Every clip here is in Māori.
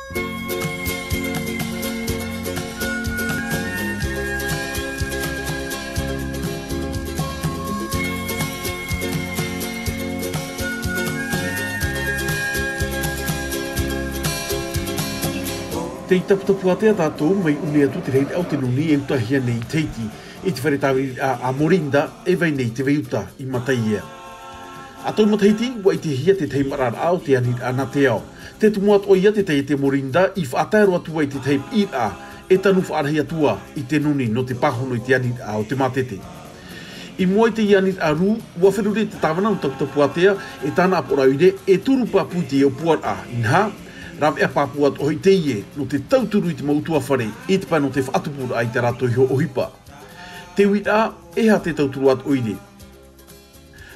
Te tapu atea tātou mai une atu te rei au te Noni e utahia nei teiti i te wharetawi a Morinda e vai nei te veiuta i matai ea. A tau mataiti wa i te hia te teimarar au te anit ana te ao. Te tumuat o ia te tei te Morinda i whaatairu atua i te teip i a e tanu whaarahia atua i te Noni no te pahono i te anit au te matete. I mua i te ianit a ru, ua wherure te tawana o tapu atea e tana aporauide e turu papu i te eo puar a inha. Rawe a Paapua o te ie no te Tauturu i te mautua whare i te pai no te Faa'Apu ai te rato i ho ohipa. Te wita e ha te Tauturu at Oire.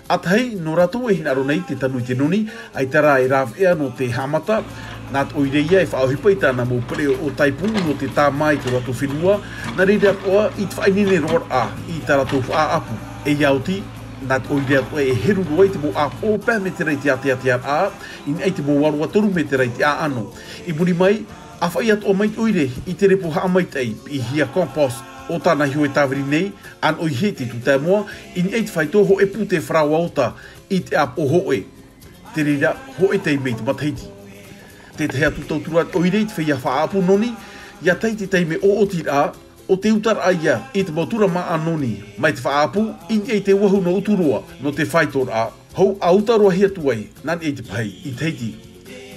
At hei no rato e hinaro nei te tanu i te Noni ai te rā e rawe no te hamata nā te Oire ia e whaohipa i tāna mō pere o taipungu no te tā mai te rato whenua na reira atoa i te whainene roar a i te rato Faa'Apu e iauti nā te Oire atoa e heru roa i te mō a o pēr me te rei te atea a in ei te mō warua toru me te rei te a ano. I muri mai, a whai atoa mai Oire i te repo haa mai tei i hia compost o tāna hio e tāwiri nei an oi he te tutai moa in ei te whaito ho e pu te whrau auta i te ap o hoe. Te reira ho e tei mei te mataiti. Te te hea tu Tauturu at Oire i te Feia Faa'Apu Noni, ia tei te tei me o tira o te utar aia i te motura ma a Noni mai te Faa'Apu in ei te wahu no uturua no te whaitor a hou a utaroa hea tuai nan ei te pai i teiti.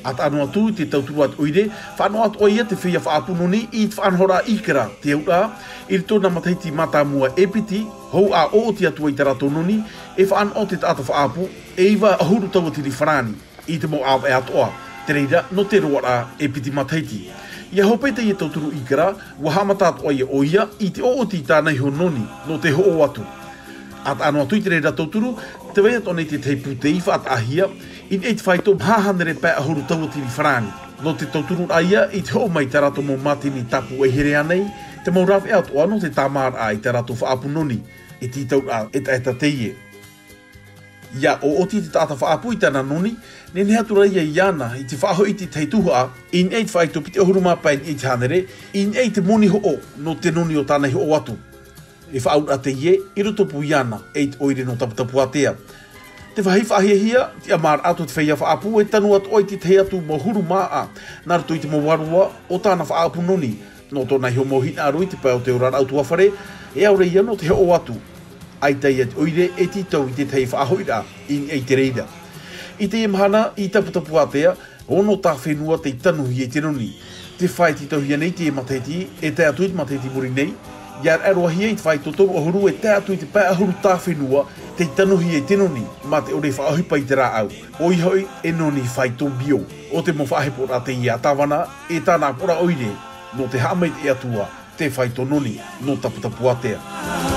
At anu atu te Tauturu at Oire, whano at oia te Feia Faa'Apu Noni i te whanhora ikera te ura i rito na mataiti mata mua epiti hou a ooti atu i te rato Noni e whan o te tata Faa'Apu e iwa ahuru taua tiri whanani i te mo awa e atoa te reira no te roara epiti mataiti. Ia hope te i Tauturu ikera wa hamata at oia oia i te ooti tānei ho Noni no te ho o atu. At anu atu i te reira Tauturu, te wea tone te teipu te iwa at ahia, in e te whaito hahanere pē ahuru taua tiri whanani. No te Tauturu aia i te ho mai te rato mō matini tapu e here anei, te mau rawe atoa no te tamar a i te rato Faa'Apu Noni, e titau a e taeta teie. Ia o oti te tata Faa'Apu i tāna Noni, ne nehatura ia i ana i te whaaho i te teituha, in e te whaito pite ahuru mapain i te hanere, in e te moni ho o no te Noni o tāna ho o atu. E whaau a te ie, i roto puiana, e te Oire no tapu atea. Te whahi whahiahia, te amar atu te Feia Faa'Apu e tanu at oi te te atu mo huru maa, nā rato i te mo warua o tāna Faa'Apu Noni, no tōna hio mo hina aru i te pai o te orar autu awhare, e aure ia no te heo o atu. Ai tei at Oire e titau i te tei whaahoira, in ei te reira. I te imhana i tapu atea, ono tā whenua te tanuhi e te Noni. Te whai titau hia nei te mateti, e te atu i te mateti muri nei, iar aroahia i te whai totoru ahuru e te atu i te pai ahuru tā whenua, te tanuhi e te Noni, ma te ore whaahipa i te rā au. Oi hoi e Noni whai tō bio, o te mo whaahepora te ia tawana, e tāna pora Oire, no te haamait e atua, te whai tō Noni, no tapu atea.